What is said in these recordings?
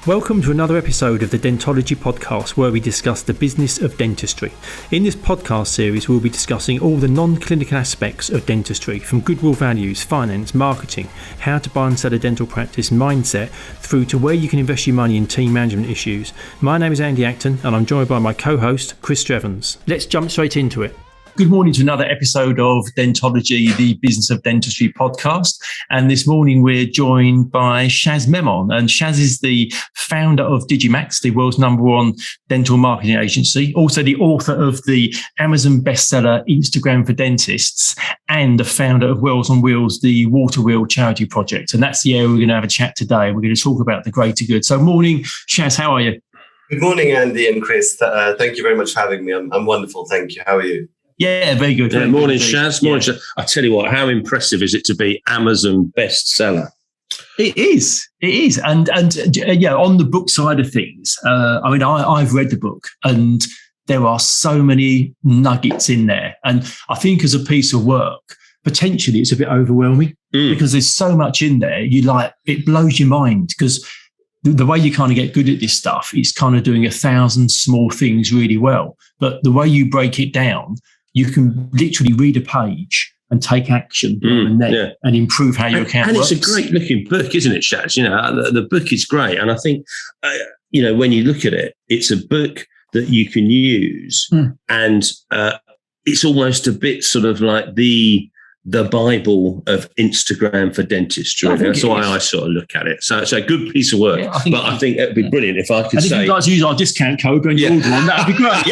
Welcome to another episode of the Dentology podcast, where we discuss the business of dentistry. In this podcast series, we'll be discussing all the non-clinical aspects of dentistry, from goodwill values, finance, marketing, how to buy and sell a dental practice mindset, through to where you can invest your money in team management issues. My name is Andy Acton, and I'm joined by my co-host, Chris Strevens. Let's jump straight into it. Good morning to another episode of Dentology, the Business of Dentistry podcast. And this morning we're joined by Shaz Memon. And Shaz is the founder of Digimax, the world's #1 dental marketing agency, also the author of the Amazon bestseller Instagram for Dentists, and the founder of Wells on Wheels, the Water Wheel charity project. And that's the area we're going to have a chat today. We're going to talk about the greater good. So morning, Shaz, how are you? Good morning, Andy and Chris. Thank you very much for having me. I'm wonderful. Thank you. How are you? Yeah, very good. Yeah, morning, Shaz. Morning, Shaz. I tell you what, how impressive is it to be Amazon bestseller? It is. And on the book side of things, I've read the book and there are so many nuggets in there. And I think as a piece of work, potentially it's a bit overwhelming because there's so much in there. It blows your mind because the way you kind of get good at this stuff is kind of doing 1,000 small things really well. But the way you break it down, you can literally read a page and take action and improve how your account works. And it's a great looking book, isn't it, Shaz? You know, the book is great. And I think, when you look at it, it's a book that you can use and it's almost a bit sort of like the Bible of Instagram for dentistry. That's why I sort of look at it. So it's a good piece of work. Yeah, I think it'd be brilliant if I could say... if you'd like to use our discount code when you order one, that'd be great.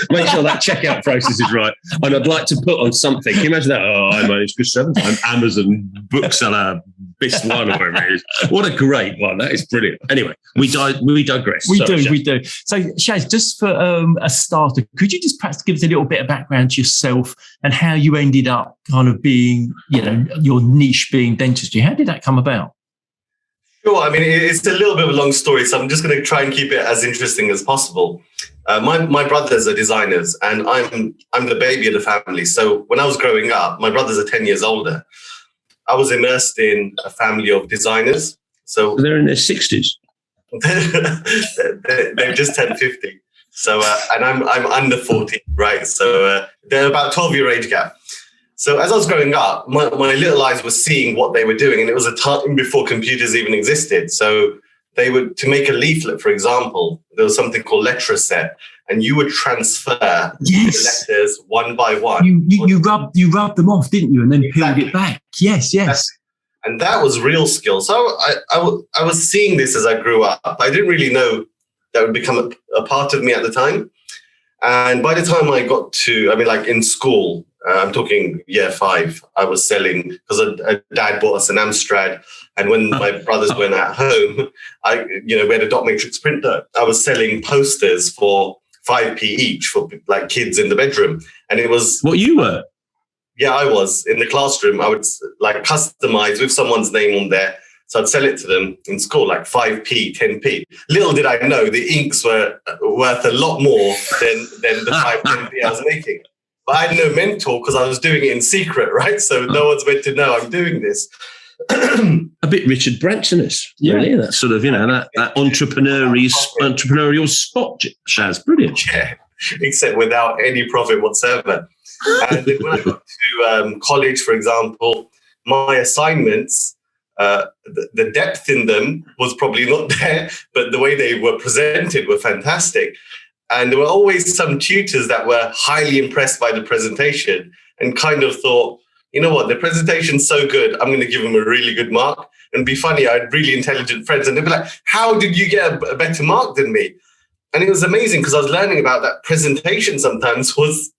Make sure that checkout process is right. And I'd like to put on something. Can you imagine that? Hi, my name's Chris Strevens. I'm Amazon bookseller, best one, or whatever it is. What a great one. That is brilliant. Anyway, we digress. We do. So, Shaz, just for a starter, could you just perhaps give us a little bit of background to yourself and how you ended up kind of being, your niche being dentistry? How did that come about? Sure. I mean, it's a little bit of a long story, so I'm just going to try and keep it as interesting as possible. My brothers are designers, and I'm the baby of the family. So when I was growing up, my brothers are 10 years older. I was immersed in a family of designers. So they're in their 60s. They've just turned 50. So and I'm under 40, right? So they're about 12-year age gap. So as I was growing up, my little eyes were seeing what they were doing, and it was a time before computers even existed. So they would, to make a leaflet, for example, there was something called letter set, and you would transfer the letters one by one. You rubbed them off, didn't you, and then peeled it back? Yes. And that was real skill. So I was seeing this as I grew up. I didn't really know that would become a part of me at the time. And by the time I got to, in school, I'm talking year 5, I was selling, because a dad bought us an Amstrad. And when my brothers went at home, we had a dot matrix printer. I was selling posters for 5p each for like kids in the bedroom. And it was... What you were? Yeah, I was. In the classroom, I would like customize with someone's name on there. So I'd sell it to them in school, like 5p, 10p. Little did I know the inks were worth a lot more than the 5, 10p I was making. But I had no mentor because I was doing it in secret, right? So no one's meant to know I'm doing this. A bit Richard Branson-ish, really. That sort of, that entrepreneurial spot, Shaz. Brilliant. Yeah, except without any profit whatsoever. And then when I got to college, for example, my assignments, the depth in them was probably not there, but the way they were presented were fantastic. And there were always some tutors that were highly impressed by the presentation and kind of thought, you know what, the presentation's so good, I'm going to give them a really good mark. And be funny, I had really intelligent friends, and they'd be like, how did you get a better mark than me? And it was amazing because I was learning about that presentation sometimes was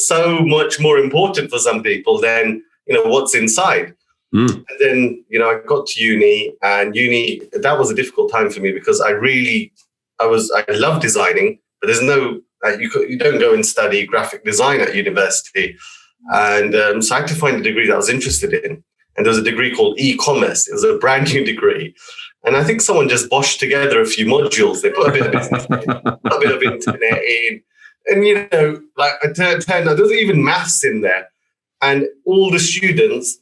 so much more important for some people than, what's inside. And then, I got to uni, and that was a difficult time for me because I love designing, but there's no, you don't go and study graphic design at university. And so I had to find a degree that I was interested in. And there was a degree called e-commerce. It was a brand new degree. And I think someone just boshed together a few modules. They put a bit of business in, a bit of internet in. And, it turned out there was even maths in there. And all the students,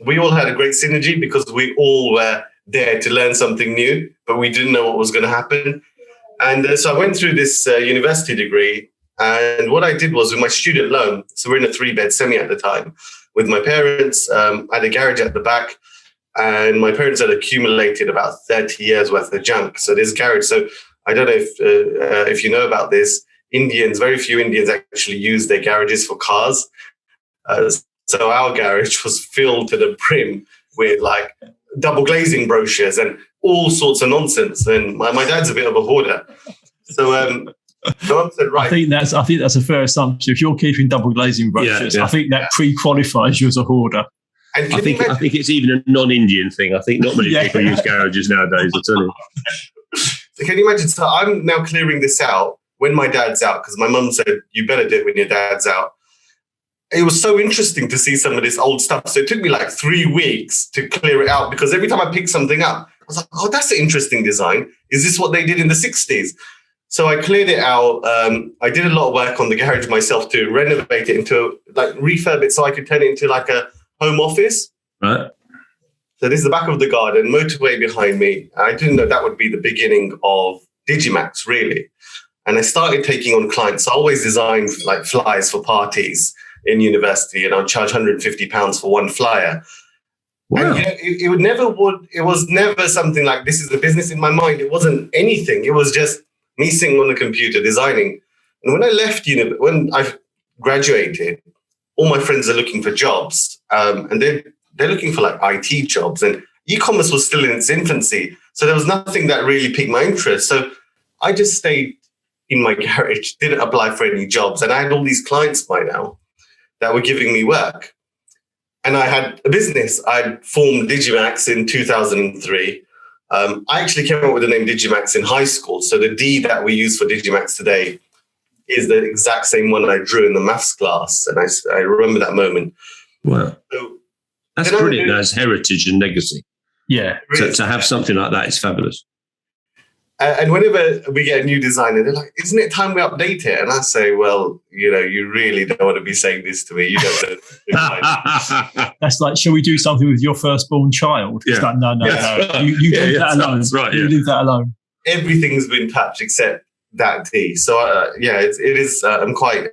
we all had a great synergy because we all were there to learn something new, but we didn't know what was going to happen. And so I went through this university degree. And what I did was with my student loan, so we're in a 3-bed semi at the time, with my parents, I had a garage at the back, and my parents had accumulated about 30 years worth of junk. So this garage, so I don't know if you know about this, very few Indians actually use their garages for cars. So our garage was filled to the brim with like double glazing brochures and all sorts of nonsense. And my dad's a bit of a hoarder. So John said, right. I think that's a fair assumption. If you're keeping double glazing brochures, I think that pre-qualifies you as a hoarder. And I think it's even a non-Indian thing. I think not many people use garages nowadays, I tell you. So can you imagine? So I'm now clearing this out when my dad's out, because my mum said, you better do it when your dad's out. It was so interesting to see some of this old stuff. So it took me like 3 weeks to clear it out, because every time I picked something up, I was like, oh, that's an interesting design. Is this what they did in the 60s? So I cleared it out. I did a lot of work on the garage myself to renovate it into, like, refurb it so I could turn it into like a home office. Right. So this is the back of the garden, motorway behind me. I didn't know that would be the beginning of Digimax, really. And I started taking on clients. So I always designed like flyers for parties in university, and I'd charge £150 for one flyer. Wow. And it was never something like, this is the business in my mind. It wasn't anything. It was just me sitting on the computer designing. And when I left when I graduated, all my friends are looking for jobs, and they're looking for like IT jobs, and e-commerce was still in its infancy. So there was nothing that really piqued my interest. So I just stayed in my garage, didn't apply for any jobs. And I had all these clients by now that were giving me work. And I had a business. I formed Digimax in 2003. I actually came up with the name Digimax in high school. So the D that we use for Digimax today is the exact same one I drew in the maths class. And I remember that moment. Wow. So, that's brilliant. That's heritage and legacy. Yeah. To have something like that is fabulous. And whenever we get a new designer, they're like, isn't it time we update it? And I say, well, you really don't want to be saying this to me. You don't know. That's like, shall we do something with your firstborn child? Yeah. It's like, no. You leave that alone. That's right, You leave that alone. Everything's been touched except that D. So, it is. I'm quite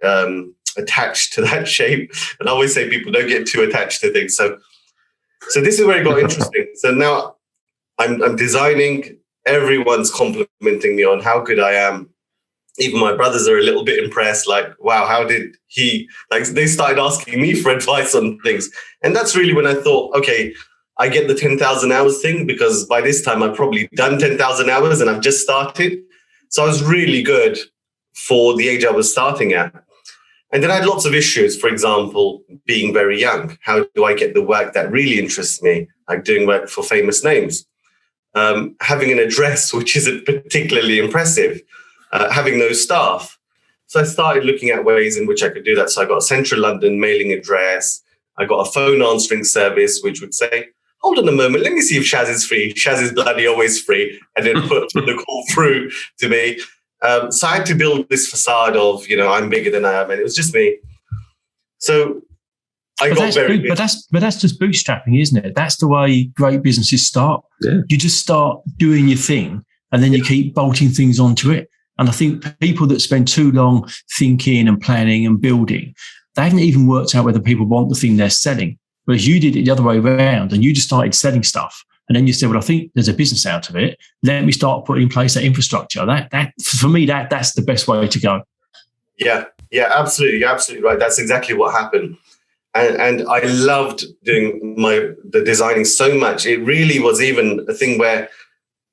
attached to that shape. And I always say people don't get too attached to things. So this is where it got interesting. So now I'm designing. Everyone's complimenting me on how good I am. Even my brothers are a little bit impressed, like, wow, how did he, like, they started asking me for advice on things. And that's really when I thought, okay, I get the 10,000 hours thing, because by this time I've probably done 10,000 hours and I've just started. So I was really good for the age I was starting at. And then I had lots of issues, for example, being very young. How do I get the work that really interests me, like doing work for famous names? Having an address which isn't particularly impressive, having no staff. So I started looking at ways in which I could do that. So I got a central London mailing address. I got a phone answering service which would say, hold on a moment, let me see if Shaz is free. Shaz is bloody always free. And then put the call through to me. So I had to build this facade of, I'm bigger than I am. And it was just me. So But that's just bootstrapping, isn't it? That's the way great businesses start. Yeah. You just start doing your thing, and then you keep bolting things onto it. And I think people that spend too long thinking and planning and building, they haven't even worked out whether people want the thing they're selling. Whereas you did it the other way around, and you just started selling stuff. And then you said, well, I think there's a business out of it. Let me start putting in place that infrastructure. That for me, that's the best way to go. Yeah, absolutely. You're absolutely right. That's exactly what happened. And I loved doing the designing so much. It really was even a thing where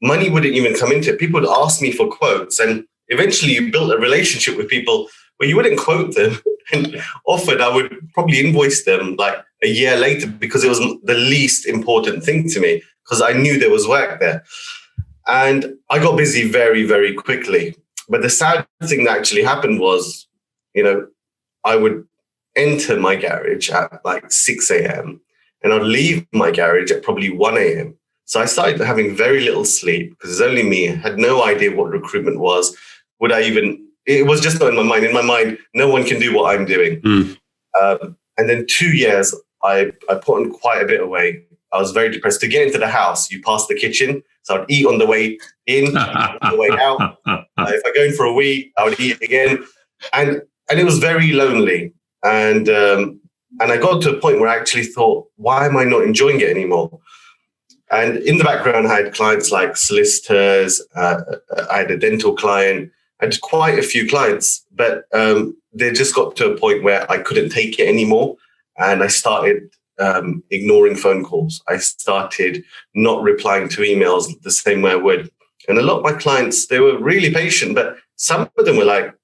money wouldn't even come into it. People would ask me for quotes, and eventually you built a relationship with people where you wouldn't quote them. And often I would probably invoice them like a year later, because it was the least important thing to me, because I knew there was work there. And I got busy very, very quickly. But the sad thing that actually happened was, I would enter my garage at like 6 a.m. and I'd leave my garage at probably 1 a.m. So I started having very little sleep, because it's only me. I had no idea what recruitment was. It was just not in my mind. In my mind, no one can do what I'm doing. And then 2 years, I put on quite a bit of weight. I was very depressed. To get into the house, you pass the kitchen. So I'd eat on the way in, on the way out. If I go in for a week, I would eat again. And it was very lonely. And I got to a point where I actually thought, why am I not enjoying it anymore? And in the background, I had clients like solicitors. I had a dental client. I had quite a few clients, but they just got to a point where I couldn't take it anymore. And I started ignoring phone calls. I started not replying to emails the same way I would. And a lot of my clients, they were really patient, but some of them were like,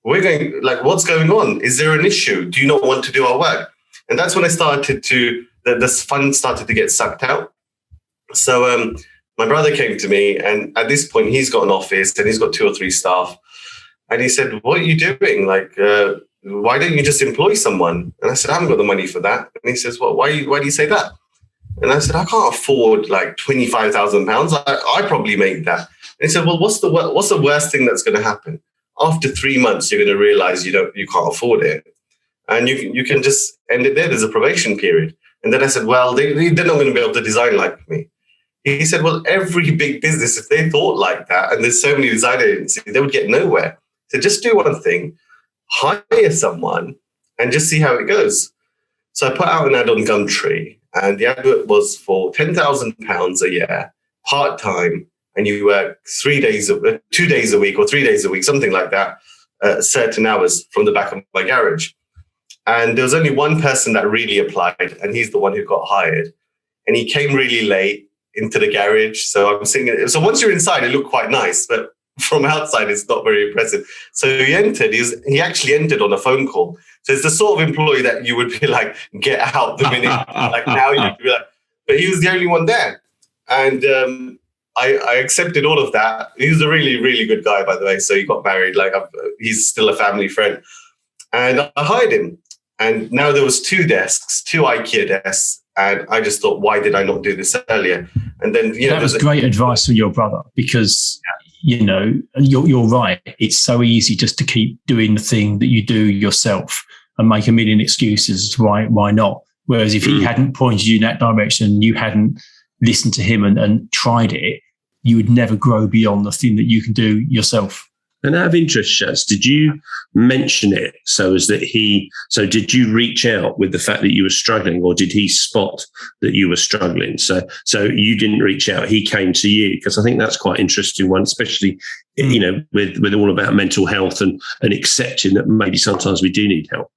what's going on? Is there an issue? Do you not want to do our work? And that's when I started this fun started to get sucked out. So my brother came to me, and at this point, he's got an office and he's got 2 or 3 staff. And he said, what are you doing? Why don't you just employ someone? And I said, I haven't got the money for that. And he says, well, why do you say that? And I said, I can't afford like £25,000. I probably make that. And he said, well, what's the worst thing that's going to happen? After 3 months, you're going to realize you can't afford it. And you can just end it there. There's a probation period. And then I said, well, they're not going to be able to design like me. He said, well, every big business, if they thought like that, and there's so many design agencies, they would get nowhere. So just do one thing, hire someone and just see how it goes. So I put out an ad on Gumtree, and the advert was for £10,000 a year, part-time, and you work 2 days a week or 3 days a week, something like that, certain hours from the back of my garage. And there was only one person that really applied, and he's the one who got hired. And he came really late into the garage. So I'm sitting. So once you're inside, it looked quite nice, but from outside, it's not very impressive. So he entered. He actually entered on a phone call. So it's the sort of employee that you would be like, get out the minute. Like now you'd be like, but he was the only one there. And I accepted all of that. He was a really, really good guy, by the way. So he got married. He's still a family friend. And I hired him. And now there was 2 desks, 2 IKEA desks. And I just thought, why did I not do this earlier? And then, that was great advice from your brother, because, you're right. It's so easy just to keep doing the thing that you do yourself and make a million excuses why not. Whereas if he hadn't pointed you in that direction, you hadn't listened to him and tried it, you would never grow beyond the thing that you can do yourself. And out of interest, Shaz, did you mention it so did you reach out with the fact that you were struggling, or did he spot that you were struggling? So you didn't reach out, he came to you, because I think that's quite an interesting one, especially, with all about mental health and accepting that maybe sometimes we do need help.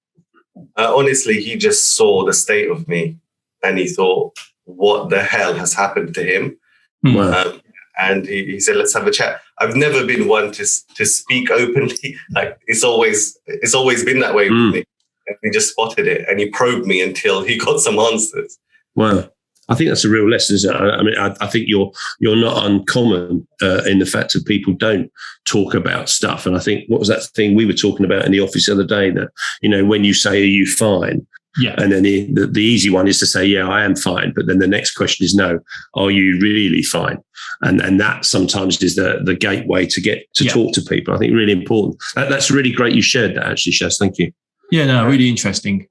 Honestly, he just saw the state of me and he thought, what the hell has happened to him? Wow. And he said, let's have a chat. I've never been one to speak openly. Like it's always been that way with me. And he just spotted it and he probed me until he got some answers. Wow. I think that's a real lesson, isn't it? I mean, I think you're not uncommon in the fact that people don't talk about stuff. And I think, what was that thing we were talking about in the office the other day, that, when you say, are you fine? Yeah. And then the easy one is to say, yeah, I am fine. But then the next question is, no, are you really fine? And that sometimes is the gateway to get to talk to people. I think really important. That's really great you shared that, actually, Shaz. Thank you. Yeah, no, really interesting.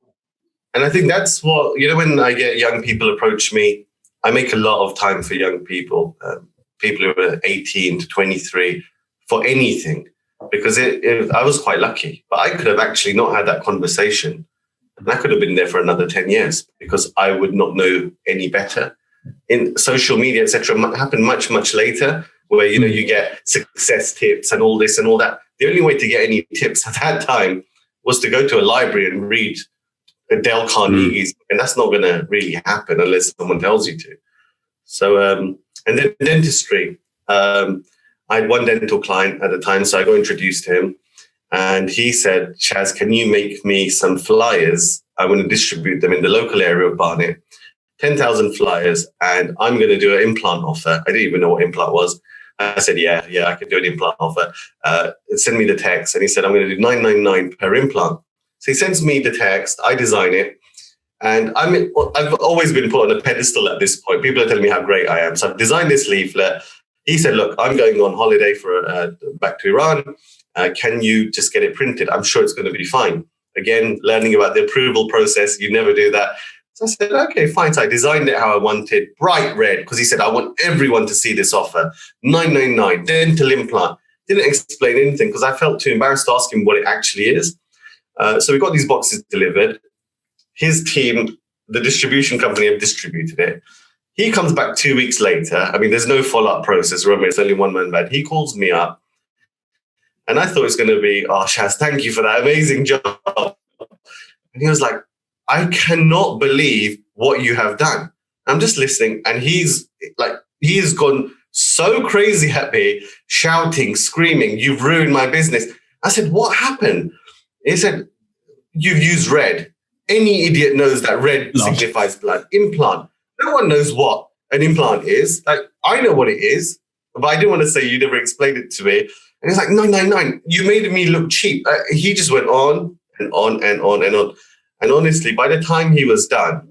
And I think that's what, when I get young people approach me, I make a lot of time for young people, people who are 18 to 23, for anything. Because I was quite lucky, but I could have actually not had that conversation. And I could have been there for another 10 years because I would not know any better. In social media, etc., happened much, much later, where, you get success tips and all this and all that. The only way to get any tips at that time was to go to a library and read Dale Carnegie's, and that's not going to really happen unless someone tells you to. So, and then dentistry. I had one dental client at the time, so I got introduced to him. And he said, Shaz, can you make me some flyers? I want to distribute them in the local area of Barnet. 10,000 flyers, and I'm going to do an implant offer. I didn't even know what implant was. I said, yeah, I could do an implant offer. Send me the text. And he said, I'm going to do $9.99 per implant. So he sends me the text. I design it. And I've always been put on a pedestal at this point. People are telling me how great I am. So I've designed this leaflet. He said, look, I'm going on holiday back to Iran. Can you just get it printed? I'm sure it's going to be fine. Again, learning about the approval process. You never do that. So I said, okay, fine. So I designed it how I wanted, bright red, because he said, I want everyone to see this offer. 999, dental implant. Didn't explain anything because I felt too embarrassed to ask him what it actually is. So we got these boxes delivered. His team, the distribution company, have distributed it. He comes back 2 weeks later. I mean, there's no follow-up process. Remember, it's only one man band. He calls me up. And I thought it was going to be, oh, Shaz, thank you for that amazing job. And he was like, I cannot believe what you have done. I'm just listening. And he has gone so crazy happy, shouting, screaming, you've ruined my business. I said, what happened? He said, you've used red. Any idiot knows that red signifies blood. Implant. No one knows what an implant is. Like, I know what it is, but I didn't want to say you never explained it to me. And he's like, 999, you made me look cheap. He just went on and on and on and on. And honestly, by the time he was done,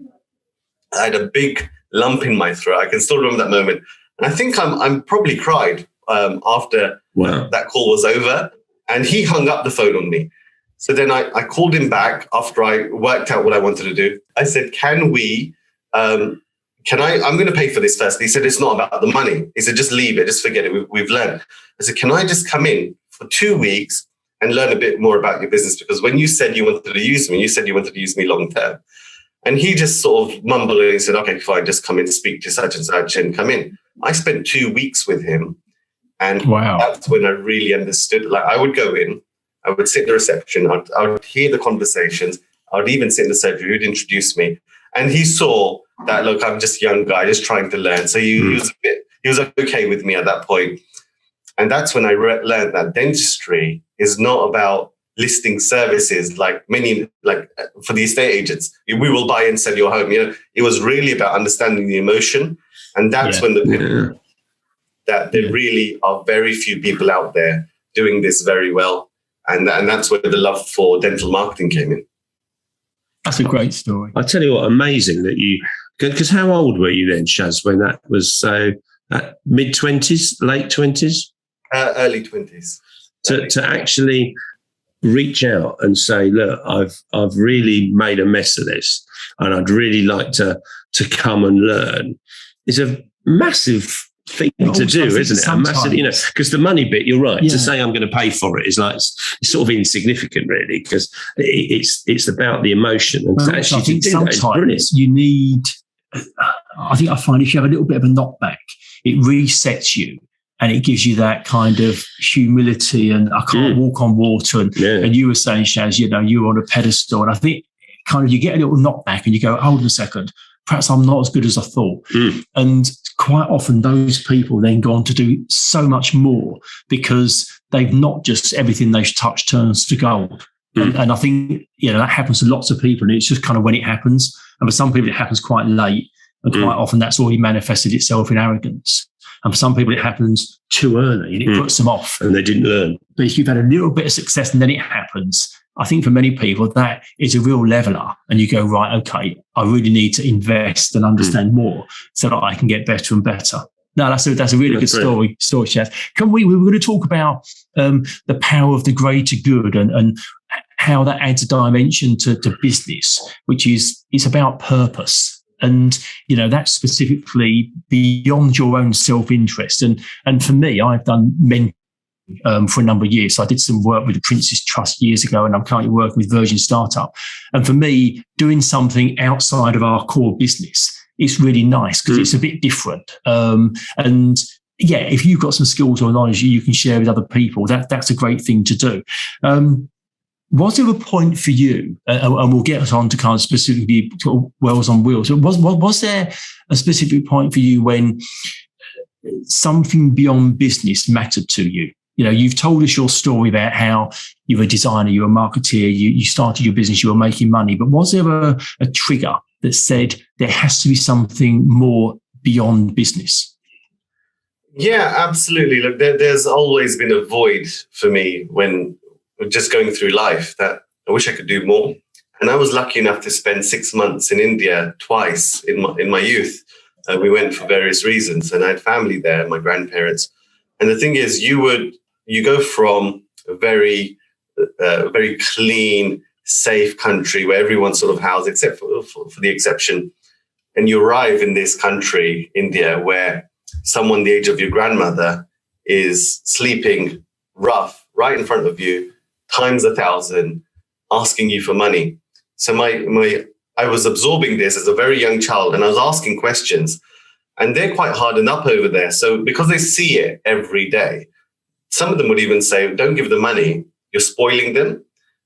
I had a big lump in my throat. I can still remember that moment. And I think I'm probably cried after that call was over. And he hung up the phone on me. So then I called him back after I worked out what I wanted to do. I said, I'm going to pay for this first. He said, it's not about the money. He said, just leave it. Just forget it. We've learned. I said, can I just come in for 2 weeks and learn a bit more about your business? Because when you said you wanted to use me, you said you wanted to use me long term. And he just sort of mumbled and he said, okay, fine, just come in, speak to such and such and come in. I spent 2 weeks with him. And that's when I really understood. Like, I would go in, I would sit in the reception, I would hear the conversations. I would even sit in the surgery. He would introduce me. And he saw that, look, I'm just a young guy, just trying to learn. So he was okay with me at that point. And that's when I learned that dentistry is not about listing services like for the estate agents. We will buy and sell your home. It was really about understanding the emotion. And that's when that there really are very few people out there doing this very well. And that's where the love for dental marketing came in. That's a great story. I tell you what, amazing that because how old were you then, Shaz, when that was? So mid-20s, late 20s? Early 20s. To actually reach out and say, look, I've really made a mess of this and I'd really like to come and learn. It's a massive thing to do, isn't it? A massive, because the money bit, you're right. To say I'm going to pay for it is like it's sort of insignificant, really, because it's about the emotion. And well, actually, I think to do that is brilliant. You need. I think I find if you have a little bit of a knockback, it resets you. And it gives you that kind of humility and I can't walk on water. And you were saying, Shaz, you're on a pedestal. And I think kind of you get a little knockback and you go, hold on a second, perhaps I'm not as good as I thought. And quite often those people then go on to do so much more because they've not just everything they've touched turns to gold. And I think, that happens to lots of people. And it's just kind of when it happens. And for some people, it happens quite late. And quite often that's already manifested itself in arrogance. And for some people, it happens too early and it puts them off. And they didn't learn. But if you've had a little bit of success and then it happens, I think for many people, that is a real leveler. And you go, right, okay, I really need to invest and understand more so that I can get better and better. No, that's a really good story, Shaz. We were going to talk about the power of the greater good and how that adds a dimension to business, which is it's about purpose. And, that's specifically beyond your own self-interest. And for me, I've done mentoring for a number of years. So I did some work with the Prince's Trust years ago, and I'm currently working with Virgin Startup. And for me, doing something outside of our core business is really nice because it's a bit different. If you've got some skills or knowledge you can share with other people, that's a great thing to do. Was there a point for you, and we'll get on to kind of specifically Wells on Wheels, was there a specific point for you when something beyond business mattered to you? You've told us your story about how you were a designer, you were a marketeer, you started your business, you were making money, but was there a trigger that said there has to be something more beyond business? Yeah, absolutely. Look, there's always been a void for me when just going through life that I wish I could do more. And I was lucky enough to spend 6 months in India twice in my youth. We went for various reasons and I had family there, my grandparents. And the thing is, you go from a very, very clean, safe country where everyone's sort of housed, except for the exception. And you arrive in this country, India, where someone the age of your grandmother is sleeping rough right in front of you, times 1,000, asking you for money. So I was absorbing this as a very young child, and I was asking questions, and they're quite hardened up over there. So because they see it every day, some of them would even say, don't give them money, you're spoiling them,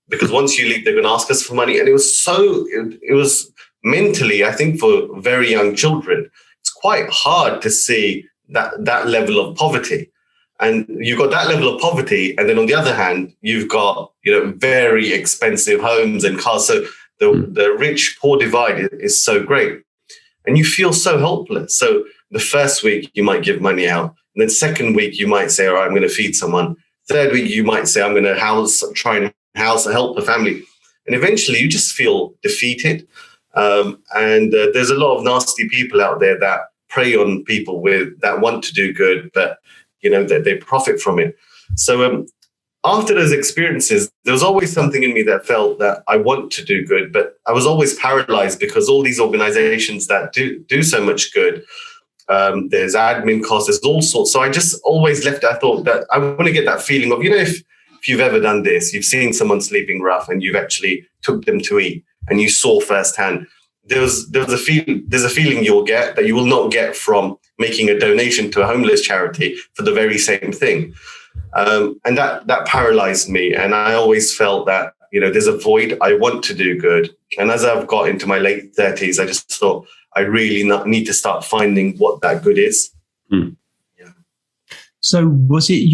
because once you leave, they're going to ask us for money. And it was mentally, I think for very young children, it's quite hard to see that level of poverty. And you've got that level of poverty, and then on the other hand, you've got very expensive homes and cars. So the rich poor divide is so great, and you feel so helpless. So the first week you might give money out, and then second week you might say, "All right, I'm going to feed someone." Third week you might say, "I'm going to help a family," and eventually you just feel defeated. And there's a lot of nasty people out there that prey on people that want to do good, but that they profit from it. So after those experiences, there was always something in me that felt that I want to do good, but I was always paralyzed because all these organizations that do so much good, there's admin costs, there's all sorts. So I just always left. I thought that I want to get that feeling of, if you've ever done this, you've seen someone sleeping rough and you've actually took them to eat and you saw firsthand. There's a feeling you'll get that you will not get from making a donation to a homeless charity for the very same thing. And that paralyzed me. And I always felt that, there's a void. I want to do good. And as I've got into my late 30s, I just thought I really need to start finding what that good is. Mm. Yeah. So was it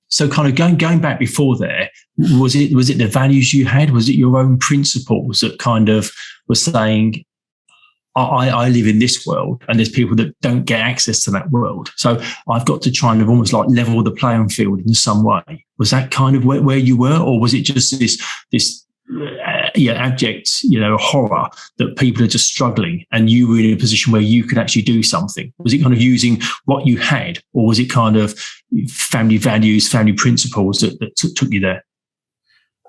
So kind of going back before there, was it the values you had? Was it your own principles that kind of were saying, I live in this world and there's people that don't get access to that world. So I've got to try and almost like level the playing field in some way. Was that kind of where you were? Or was it just this abject, horror that people are just struggling and you were in a position where you could actually do something? Was it kind of using what you had, or was it kind of family values, family principles that took you there?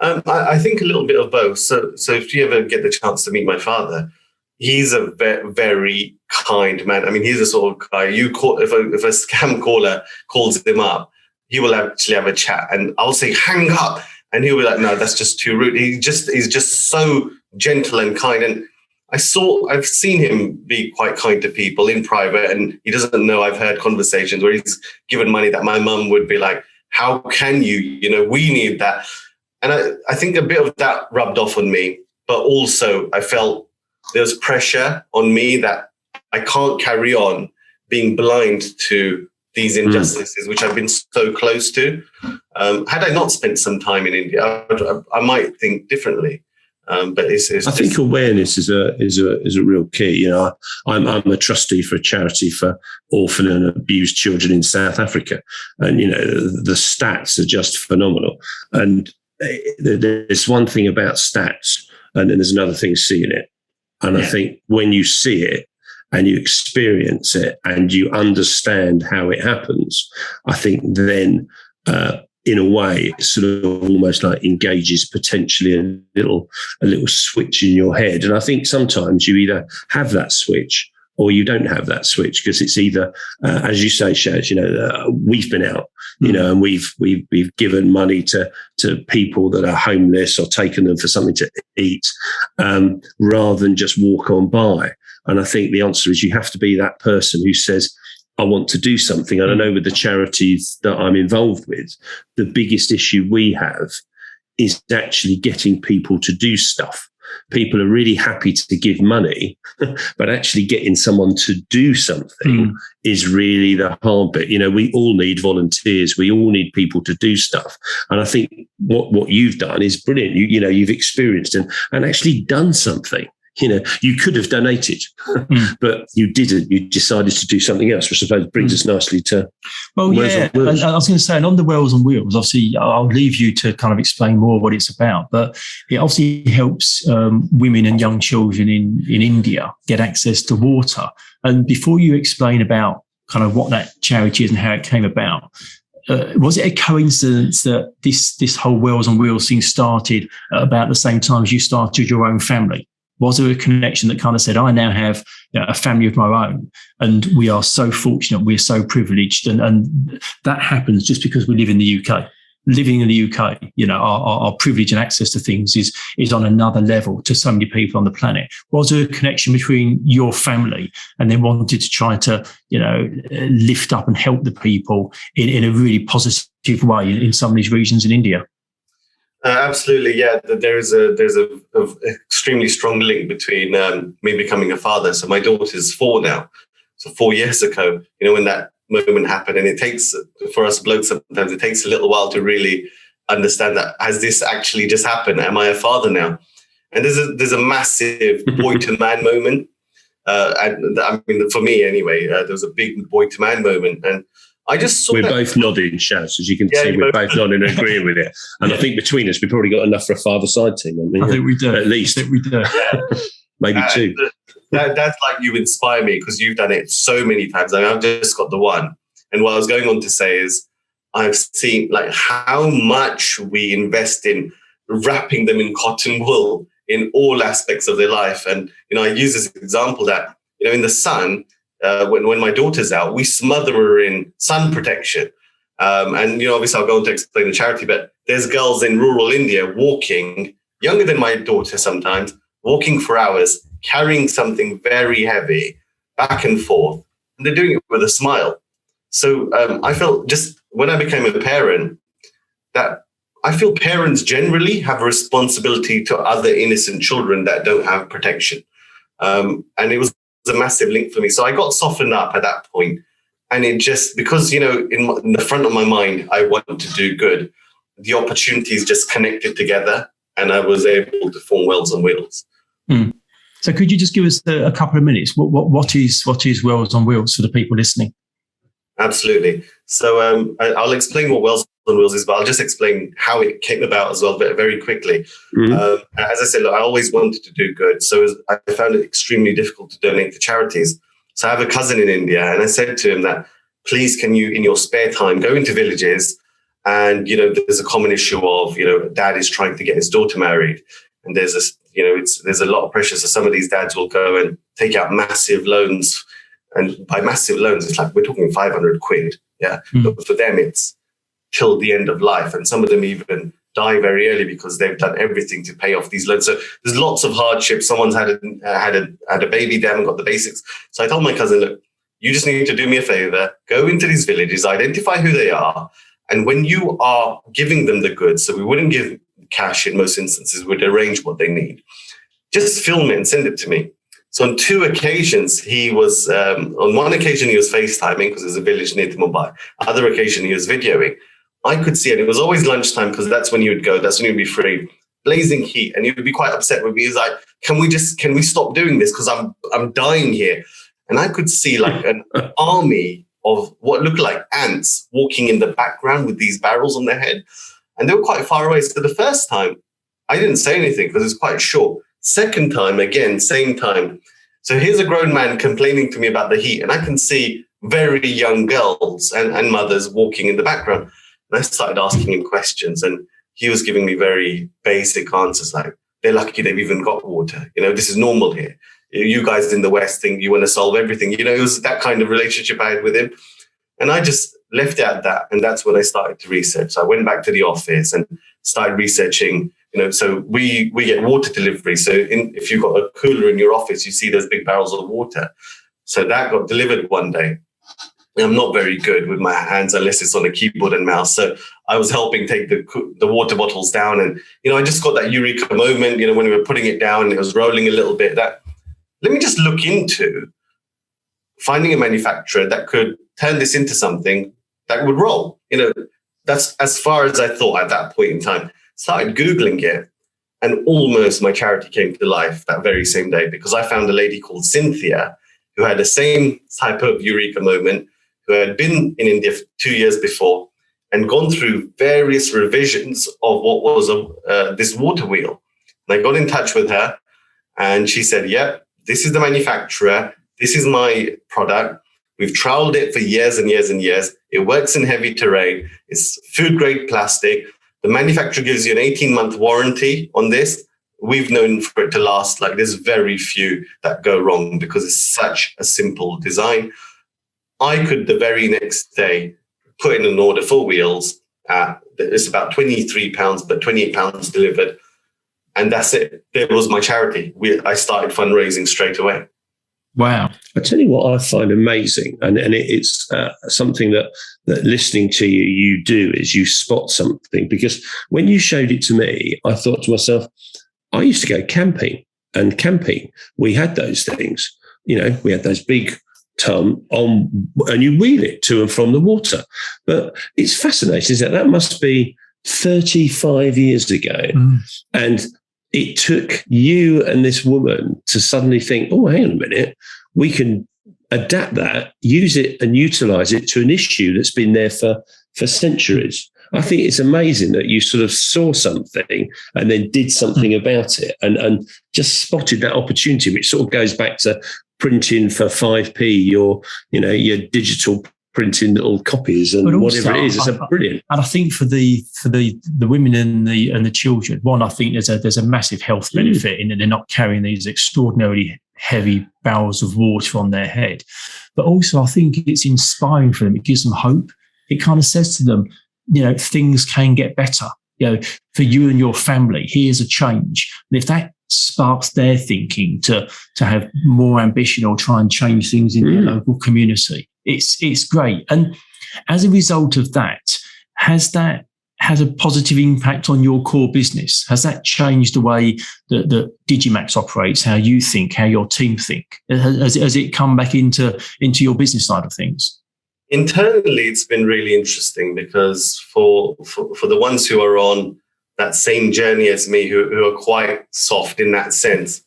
I think a little bit of both. So if you ever get the chance to meet my father, he's a very kind man. I mean, he's the sort of guy if a scam caller calls him up, he will actually have a chat, and I'll say, hang up. And he'll be like, no, that's just too rude. He's just so gentle and kind. And I've seen him be quite kind to people in private, and he doesn't know I've heard conversations where he's given money that my mum would be like, how can you? We need that. And I think a bit of that rubbed off on me, but also I felt there's pressure on me that I can't carry on being blind to these injustices, which I've been so close to. Had I not spent some time in India, I might think differently. But I think awareness is a real key. I'm a trustee for a charity for orphan and abused children in South Africa, and the stats are just phenomenal. And there's one thing about stats, and then there's another thing seeing it. And I think when you see it and you experience it and you understand how it happens, I think then, in a way, it sort of almost like engages potentially a little switch in your head. And I think sometimes you either have that switch or you don't have that switch, because it's either, as you say, Shaz, we've been out, and we've given money to people that are homeless or taken them for something to eat, rather than just walk on by. And I think the answer is you have to be that person who says, I want to do something. And I know with the charities that I'm involved with, the biggest issue we have is actually getting people to do stuff. People are really happy to give money, but actually getting someone to do something is really the hard bit. We all need volunteers. We all need people to do stuff. And I think what you've done is brilliant. You've experienced and actually done something. You could have donated, but you didn't. You decided to do something else, which I suppose brings us nicely to Wheels on Wheels. I was going to say, and on the Wheels on Wheels, obviously, I'll leave you to kind of explain more what it's about, but it obviously helps women and young children in India get access to water. And before you explain about kind of what that charity is and how it came about, was it a coincidence that this whole Wells on Wheels thing started at about the same time as you started your own family? Was there a connection that kind of said, I now have a family of my own, and we are so fortunate, we're so privileged, and that happens just because we live in the UK. Living in the UK, our privilege and access to things is on another level to so many people on the planet. Was there a connection between your family and then wanted to try to, lift up and help the people in a really positive way in some of these regions in India? Absolutely, yeah. There's a extremely strong link between me becoming a father. So my daughter's 4 now. So 4 years ago, when that moment happened, and it takes, for us blokes, sometimes it takes a little while to really understand that, has this actually just happened? Am I a father now? And there's a massive boy to man moment. For me anyway, there was a big boy to man moment, and I just saw we're both nodding, Shaz, as you can see. We're both nodding and agreeing with it. And I think between us, we've probably got enough for a father-side team. I think we do. At least. I think we do. Maybe 2. That's like, you inspire me because you've done it so many times. I've just got the one. And what I was going on to say is, I've seen like how much we invest in wrapping them in cotton wool in all aspects of their life. And, I use this example that, in the sun, when my daughter's out, we smother her in sun protection. And, obviously I'll go on to explain the charity, but there's girls in rural India walking, younger than my daughter sometimes, walking for hours, carrying something very heavy back and forth, and they're doing it with a smile. So I felt, just when I became a parent, that I feel parents generally have a responsibility to other innocent children that don't have protection. And it was a massive link for me. So I got softened up at that point. And it just, because, in the front of my mind, I wanted to do good, the opportunities just connected together, and I was able to form Wells on Wheels. Mm. So could you just give us a couple of minutes? What is Wells on Wheels for the people listening? Absolutely. So I'll explain what Wells on Wheels is, but I'll just explain how it came about as well, very quickly. Mm-hmm. As I said, look, I always wanted to do good. So I found it extremely difficult to donate to charities. So I have a cousin in India, and I said to him that, please, can you, in your spare time, go into villages, and, there's a common issue of, dad is trying to get his daughter married. And there's a lot of pressure. So some of these dads will go and take out massive loans. And by massive loans, it's like, we're talking 500 quid. Yeah. But for them, it's till the end of life. And some of them even die very early because they've done everything to pay off these loans. So there's lots of hardships. Someone's had a baby, they haven't got the basics. So I told my cousin, look, you just need to do me a favor, go into these villages, identify who they are. And when you are giving them the goods, so we wouldn't give cash in most instances, we'd arrange what they need. Just film it and send it to me. So on 2 occasions, he was, on one occasion, he was FaceTiming because there's a village near to Mumbai. Other occasion, he was videoing. I could see it. It was always lunchtime because that's when you would go. That's when you'd be free. Blazing heat. And he would be quite upset with me. He's like, can we stop doing this? Because I'm dying here. And I could see like an army of what looked like ants walking in the background with these barrels on their head. And they were quite far away. So the first time, I didn't say anything because it was quite short. Second time, again, same time. So here's a grown man complaining to me about the heat, and I can see very young girls and mothers walking in the background. And I started asking him questions, and he was giving me very basic answers like, they're lucky they've even got water. This is normal here. You guys in the West think you want to solve everything. It was that kind of relationship I had with him. And I just left it at that. And that's when I started to research. So I went back to the office and started researching. So we get water delivery. So if you've got a cooler in your office, you see those big barrels of water. So that got delivered one day. And I'm not very good with my hands unless it's on a keyboard and mouse. So I was helping take the water bottles down. And, I just got that eureka moment, when we were putting it down, it was rolling a little bit. That let me just look into finding a manufacturer that could turn this into something that would roll. That's as far as I thought at that point in time. Started Googling it, and almost my charity came to life that very same day because I found a lady called Cynthia who had the same type of eureka moment, who had been in India for 2 years before and gone through various revisions of what was this water wheel. And I got in touch with her, and she said, yep, this is the manufacturer. This is my product. We've trialed it for years and years and years. It works in heavy terrain. It's food grade plastic. The manufacturer gives you an 18-month warranty on this. We've known for it to last. Like, there's very few that go wrong because it's such a simple design. I could the very next day put in an order for wheels. It's about £23, but £28 delivered. And that's it. It was my charity. I started fundraising straight away. Wow. I tell you what I find amazing, and it's something that listening to you do is you spot something, because when you showed it to me, I thought to myself, I used to go camping, we had those things. We had those big and you wheel it to and from the water. But it's fascinating that must be 35 years ago. And it took you and this woman to suddenly think, oh, hang on a minute, we can adapt that, use it and utilize it to an issue that's been there for centuries. I think it's amazing that you sort of saw something and then did something about it and just spotted that opportunity, which sort of goes back to printing for 5p, your digital printing little copies and also, whatever it is. It's brilliant. And I think for the women and the children, one, I think there's a massive health benefit in that they're not carrying these extraordinarily heavy barrels of water on their head. But also I think it's inspiring for them. It gives them hope. It kind of says to them, things can get better. For you and your family, here's a change. And if that sparks their thinking to have more ambition or try and change things in their local community, it's great. And as a result of that, has that had a positive impact on your core business? Has that changed the way that Digimax operates, how you think, how your team think? Has it come back into your business side of things? Internally, it's been really interesting because for the ones who are on that same journey as me, who are quite soft in that sense,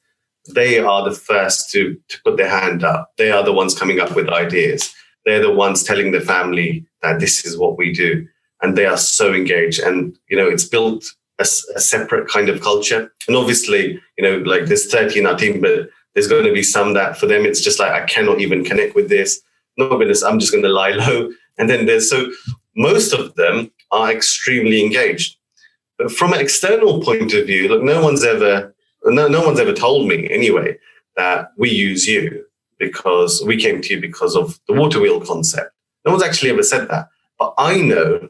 they are the first to put their hand up. They are the ones coming up with ideas. They're the ones telling their family that this is what we do. And they are so engaged. And, it's built a separate kind of culture. And obviously, like there's 30 in our team, but there's going to be some that for them, it's just like, I cannot even connect with this. No, goodness, I'm just going to lie low. And then most of them are extremely engaged. But from an external point of view, look, no one's ever told me anyway that we use you because we came to you because of the water wheel concept. No one's actually ever said that. But I know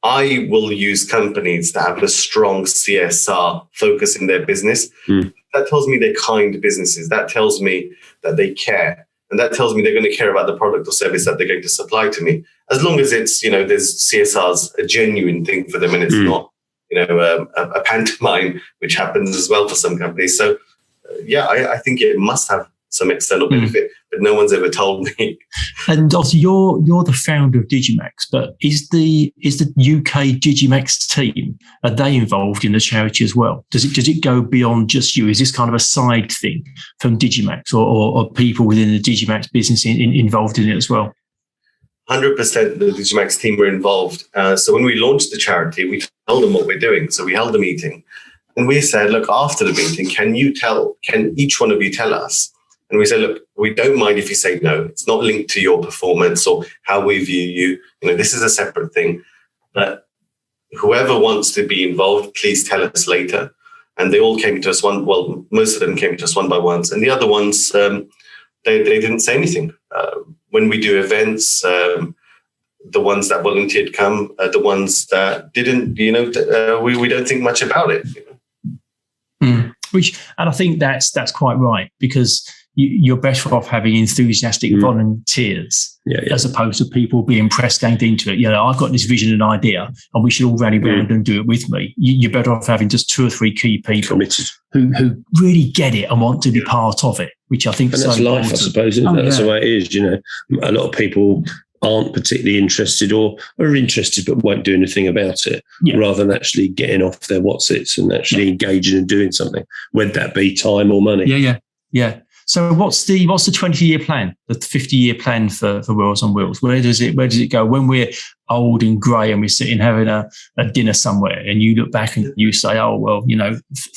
I will use companies that have a strong CSR focus in their business. That tells me they're kind businesses. That tells me that they care. And that tells me they're going to care about the product or service that they're going to supply to me. As long as it's, there's CSR's a genuine thing for them and it's not, a pantomime, which happens as well for some companies. So, I think it must have some external benefit, but no one's ever told me. And also, you're the founder of Digimax, but is the UK Digimax team, are they involved in the charity as well? Does it go beyond just you? Is this kind of a side thing from Digimax, or people within the Digimax business involved in it as well? 100% the Digimax team were involved. So when we launched the charity, we told them what we're doing. So we held a meeting and we said, look, after the meeting, can each one of you tell us? And we said, look, we don't mind if you say no. It's not linked to your performance or how we view you. This is a separate thing. But whoever wants to be involved, please tell us later. And they all came to us most of them came to us one by one. And the other ones, they didn't say anything. When we do events, the ones that volunteered come, the ones that didn't, we don't think much about it. And I think that's quite right, because you're better off having enthusiastic volunteers as opposed to people being press ganged into it. I've got this vision and idea and we should all rally around and do it with me. You're better off having just 2 or 3 key people who really get it and want to be part of it, which I think is so important. That's life, I suppose, isn't it? That's the way it is. A lot of people aren't particularly interested or are interested but won't do anything about it, rather than actually getting off their what's-its and actually engaging and doing something, whether that be time or money. Yeah. So what's the 20-year plan, the 50-year plan for Wheels on Wheels? Where does it go when we're old and grey and we're sitting having a dinner somewhere and you look back and you say, oh, well,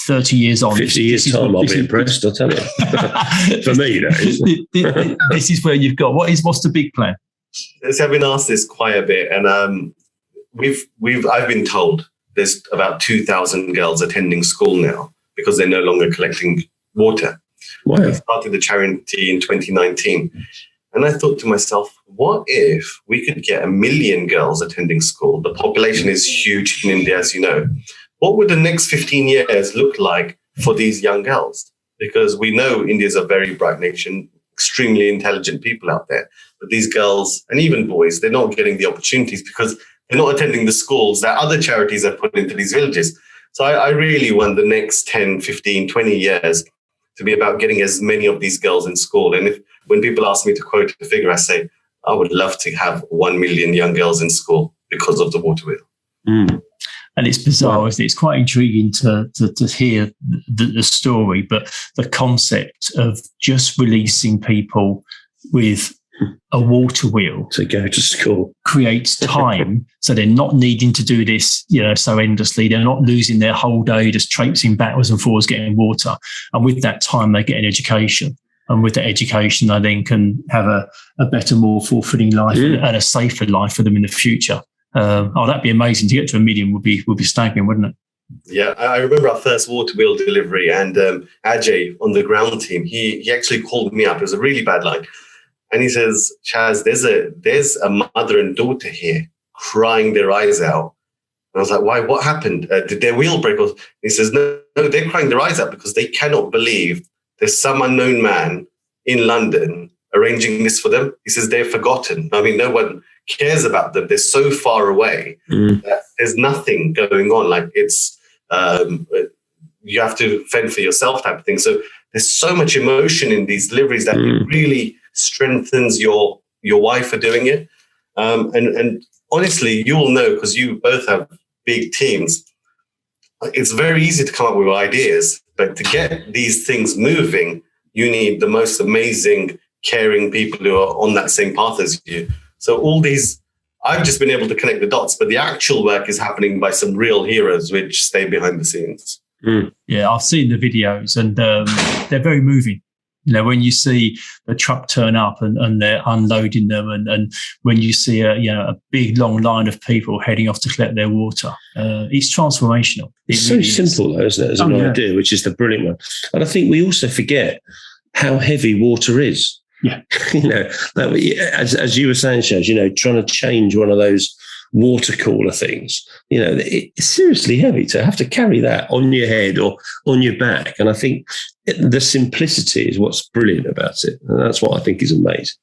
30 years on. 50 years time, I'll be impressed, I'll tell you. For me, that is. This is where you've got, what's the big plan? So I've been asked this quite a bit, and I've been told there's about 2,000 girls attending school now because they're no longer collecting water. Wow. We started the charity in 2019. And I thought to myself, what if we could get 1 million girls attending school? The population is huge in India, as you know. What would the next 15 years look like for these young girls? Because we know India is a very bright nation, extremely intelligent people out there. But these girls, and even boys, they're not getting the opportunities because they're not attending the schools that other charities have put into these villages. So I really want the next 10, 15, 20 years to be about getting as many of these girls in school. And when people ask me to quote a figure, I say, I would love to have 1 million young girls in school because of the water wheel. Mm. And it's bizarre, isn't it? It's quite intriguing to hear the story, but the concept of just releasing people with a water wheel to go to school creates time, so they're not needing to do this, so endlessly. They're not losing their whole day just traipsing backwards and forwards getting water. And with that time, they get an education. And with that education, they then can have a better, more fulfilling life and a safer life for them in the future. That'd be amazing. To get to 1 million would be staggering, wouldn't it? Yeah, I remember our first water wheel delivery, and Ajay on the ground team, he actually called me up. It was a really bad line. And he says, Shaz, there's a mother and daughter here crying their eyes out. And I was like, why? What happened? Did their wheel break? And he says, no, they're crying their eyes out because they cannot believe there's some unknown man in London arranging this for them. He says, they're forgotten. I mean, no one cares about them. They're so far away that there's nothing going on. Like it's, you have to fend for yourself type of thing. So there's so much emotion in these deliveries that it really strengthens your wife for doing it. And honestly, you will know, because you both have big teams, it's very easy to come up with ideas, but to get these things moving, you need the most amazing, caring people who are on that same path as you. So all these, I've just been able to connect the dots, but the actual work is happening by some real heroes which stay behind the scenes. Yeah, I've seen the videos, and they're very moving. When you see the truck turn up and they're unloading them, and when you see a big long line of people heading off to collect their water, it's transformational. It's really so simple, though, isn't it? As an idea, which is the brilliant one. And I think we also forget how heavy water is. Yeah, as you were saying, Shaz, trying to change one of those water cooler things, it's seriously heavy to have to carry that on your head or on your back. And I think the simplicity is what's brilliant about it. And that's what I think is amazing.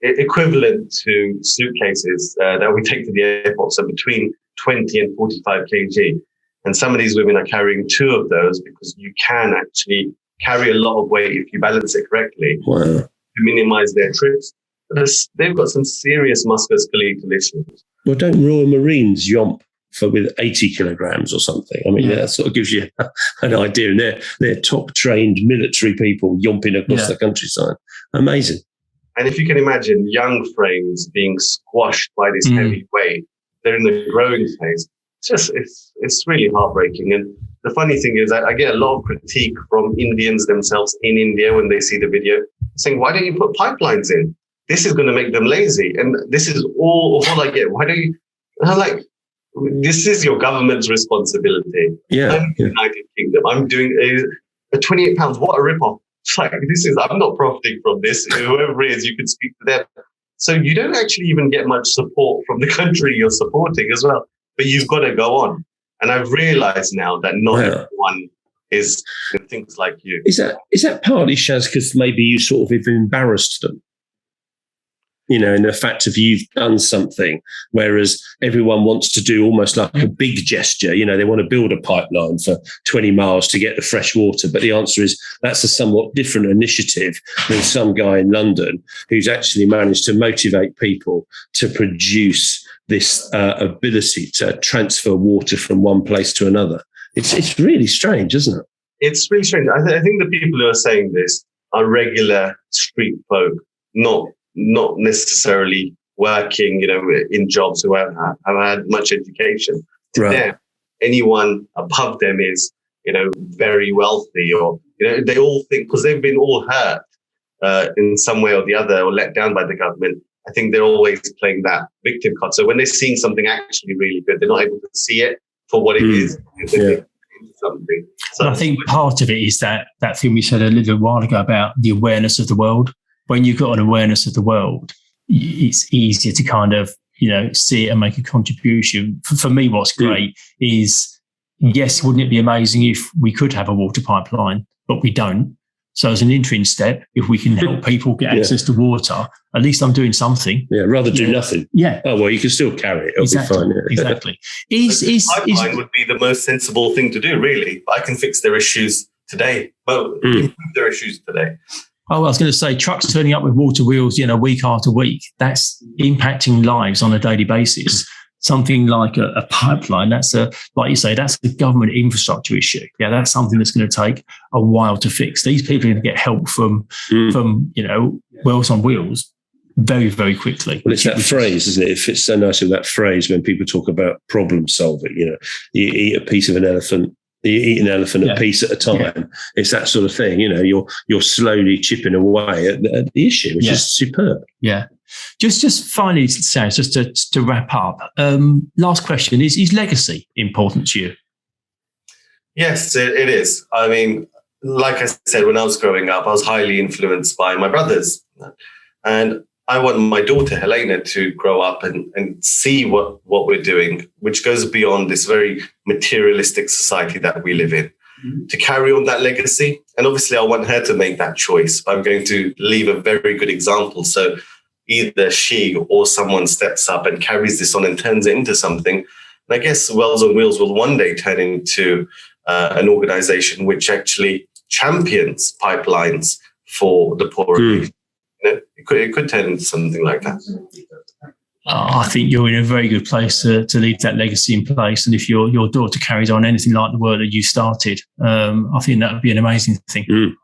Equivalent to suitcases that we take to the airport, so between 20 and 45 kg. And some of these women are carrying 2 of those because you can actually carry a lot of weight if you balance it correctly. Wow. To minimize their trips. But they've got some serious musculoskeletal issues. Well, don't Royal Marines yomp with 80 kilograms or something? I mean, that sort of gives you an idea. And they're top trained military people yomping across the countryside. Amazing. And if you can imagine young frames being squashed by this heavy weight, they're in the growing phase. It's really heartbreaking. And the funny thing is I get a lot of critique from Indians themselves in India when they see the video saying, why don't you put pipelines in? This is going to make them lazy. And this is all I get. Why don't you? And I'm like, this is your government's responsibility. Yeah. I'm in the United Kingdom. I'm doing a £28. What a ripoff. It's like, I'm not profiting from this. Whoever it is, you can speak to them. So you don't actually even get much support from the country you're supporting as well. But you've got to go on. And I've realized now that not everyone is thinks like you. Is that partly, Shaz, because maybe you sort of have embarrassed them? In the fact of you've done something, whereas everyone wants to do almost like a big gesture. They want to build a pipeline for 20 miles to get the fresh water. But the answer is that's a somewhat different initiative than some guy in London who's actually managed to motivate people to produce this ability to transfer water from one place to another. It's really strange, isn't it? It's really strange. I think the people who are saying this are regular street folk, not necessarily working, in jobs who have had much education. To Right. them, anyone above them is, very wealthy, or, they all think, because they've been all hurt in some way or the other, or let down by the government. I think they're always playing that victim card. So when they're seeing something actually really good, they're not able to see it for what it is. Yeah. Something. So And I think part of it is that thing we said a little while ago about the awareness of the world. When you've got an awareness of the world, it's easier to kind of, see it and make a contribution. For me, what's great is, yes, wouldn't it be amazing if we could have a water pipeline, but we don't. So as an interim step, if we can help people get access to water, at least I'm doing something. Yeah, rather do nothing. Yeah. Oh, well, you can still carry it. It'll be fine. Yeah. Exactly. Pipeline would be the most sensible thing to do, really. I can fix their issues today. Well, improve their issues today. Oh, I was going to say, trucks turning up with water wheels, week after week, that's impacting lives on a daily basis. Something like a pipeline, like you say, that's a government infrastructure issue. Yeah, that's something that's going to take a while to fix. These people are going to get help from Wheels on Wheels very, very quickly. Well, it's that phrase, isn't it? It fits so nicely with that phrase when people talk about problem solving. You eat a piece of an elephant. You eat an elephant a piece at a time. Yeah. It's that sort of thing. You're slowly chipping away at the issue, which is superb. Yeah. Just finally, Shaz, just to wrap up. Last question: Is legacy important to you? Yes, it is. I mean, like I said, when I was growing up, I was highly influenced by my brothers, and I want my daughter Helena to grow up and see what we're doing, which goes beyond this very materialistic society that we live in, to carry on that legacy. And obviously, I want her to make that choice. I'm going to leave a very good example. So either she or someone steps up and carries this on and turns it into something. And I guess Wells on Wheels will one day turn into an organization which actually champions pipelines for the poor. It could turn into something like that. I think you're in a very good place to leave that legacy in place. And if your daughter carries on anything like the work that you started, I think that would be an amazing thing.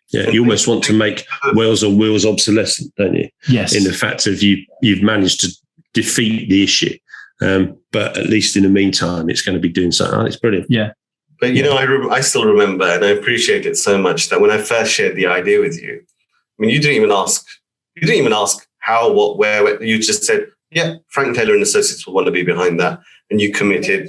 Yeah, you almost want to make Wheels on Wheels obsolescent, don't you? Yes. In the fact of you've managed to defeat the issue, but at least in the meantime, it's going to be doing something. Oh, it's brilliant. Yeah. But I still remember, and I appreciate it so much, that when I first shared the idea with you, I mean, you didn't even ask how, what, where. You just said, yeah, Frank Taylor and Associates will want to be behind that. And you committed.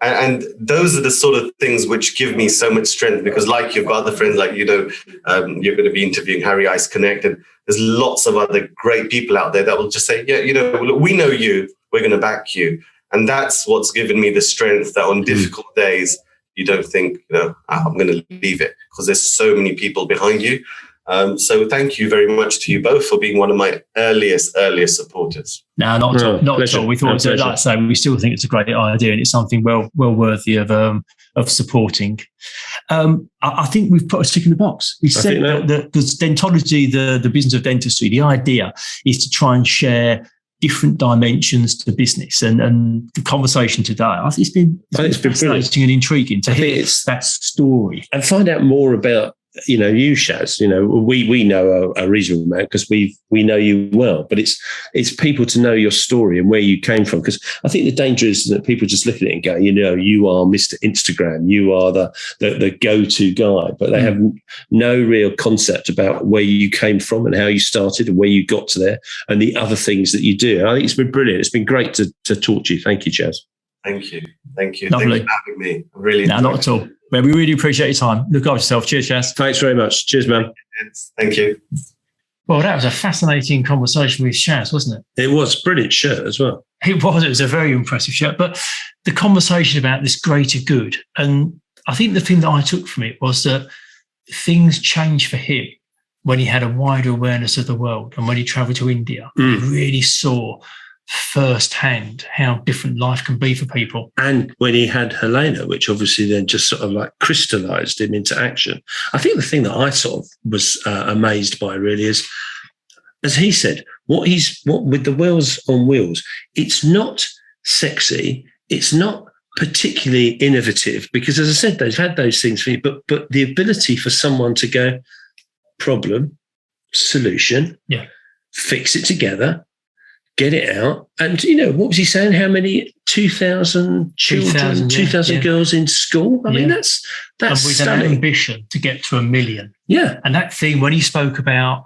And those are the sort of things which give me so much strength, because like you've got other friends, like, you're going to be interviewing Harry Ice Connect, and there's lots of other great people out there that will just say, yeah, we know you, we're going to back you. And that's what's given me the strength that on difficult days, you don't think, I'm going to leave it, because there's so many people behind you. So thank you very much to you both for being one of my earliest supporters. No, not at all. We thought, like I say, we still think it's a great idea, and it's something well worthy of supporting. I think we've put a tick in the box. We said that the Dentology, the business of dentistry, the idea is to try and share different dimensions to business, and the conversation today, I think it's been fascinating and intriguing to hear that story and find out more about you Shaz. We know a reasonable amount because we know you well, but it's people to know your story and where you came from, because I think the danger is that people just look at it and go, you are Mr. Instagram, you are the go-to guy, but they have no real concept about where you came from and how you started and where you got to there and the other things that you do. And I think it's been brilliant. It's been great to talk to you. Thank you, Shaz. Thank you. Lovely. Thanks for having me. I really not at all. Well, we really appreciate your time. Look after yourself. Cheers, Shaz. Thanks very much. Cheers, man. Thank you. Well, that was a fascinating conversation with Shaz, wasn't it? It was. Brilliant shirt as well. It was. It was a very impressive shirt. But the conversation about this greater good, and I think the thing that I took from it was that things changed for him when he had a wider awareness of the world, and when he travelled to India. He really saw firsthand how different life can be for people. And when he had Helena, which obviously then just sort of like crystallized him into action. I think the thing that I sort of was amazed by really is, as he said, what with the Wheels on Wheels, it's not sexy, it's not particularly innovative, because as I said, they've had those things for you, but the ability for someone to go problem, solution, fix it together, get it out. And, what was he saying? How many? 2,000 children, 2,000 girls in school? I mean, that's and with stunning. an ambition to get to 1 million. Yeah. And that thing, when he spoke about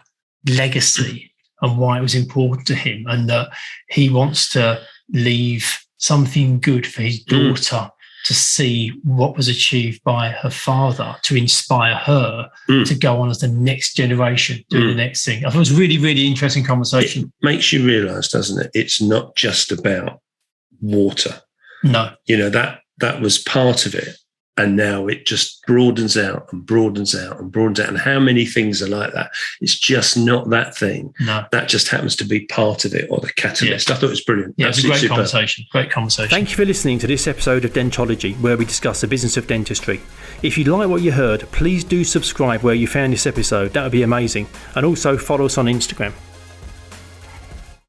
legacy and why it was important to him, and that he wants to leave something good for his daughter to see what was achieved by her father, to inspire her to go on as the next generation doing the next thing. I thought it was a really, really interesting conversation. It makes you realise, doesn't it? It's not just about water. No. That was part of it. And now it just broadens out and broadens out and broadens out. And how many things are like that? It's just not that thing. No. That just happens to be part of it, or the catalyst. I thought it was brilliant. Yeah, it was a great Superb. conversation. Great conversation. Thank you for listening to this episode of Dentology, where we discuss the business of dentistry. If you like what you heard, please do subscribe where you found this episode. That would be amazing. And also follow us on Instagram.